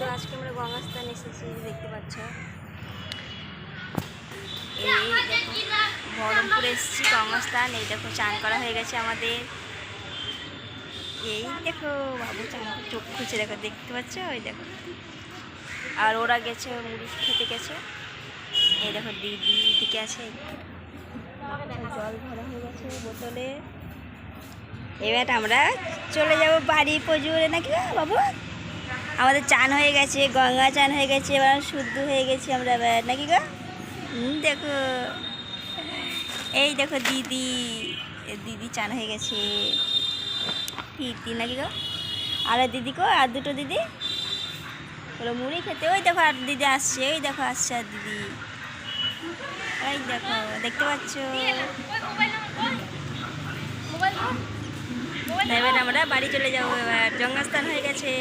তো আজকে আমরা গঙ্গাস্থান এসেছি, দেখতে পাচ্ছ। এই দেখো বহরমপুরে এসেছি গঙ্গাস্থান। এই দেখো চান করা হয়ে গেছে আমাদের। এই দেখো বাবু চান চোখ খুঁজে দেখো, দেখতে পাচ্ছ? ওই দেখো। আর ওরা গেছে মুড়ি খেতে গেছে। এই দেখো দিদি দিকে আছে, জল ভরা হয়ে গেছে বোতলে। এবার আমরা চলে যাব বাড়ি পজুরে, নাকি বাবু? আমাদের চান হয়ে গেছে, গঙ্গা চান হয়ে গেছে, এবার শুদ্ধ হয়ে গেছি আমরা এবার, নাকি গো? দেখো, এই দেখো দিদি, দিদি চান হয়ে গেছে। দিদি নাকি গো? আর দিদি কো? আর দুটো দিদি বলো মুড়ি খেতে। ওই দেখো আর দিদি আসছে, ওই দেখো আসছে আর দিদি। ওই দেখো, দেখতে পাচ্ছ? এবার আমরা বাড়ি চলে যাবো, এবার গঙ্গাস্থান হয়ে গেছে।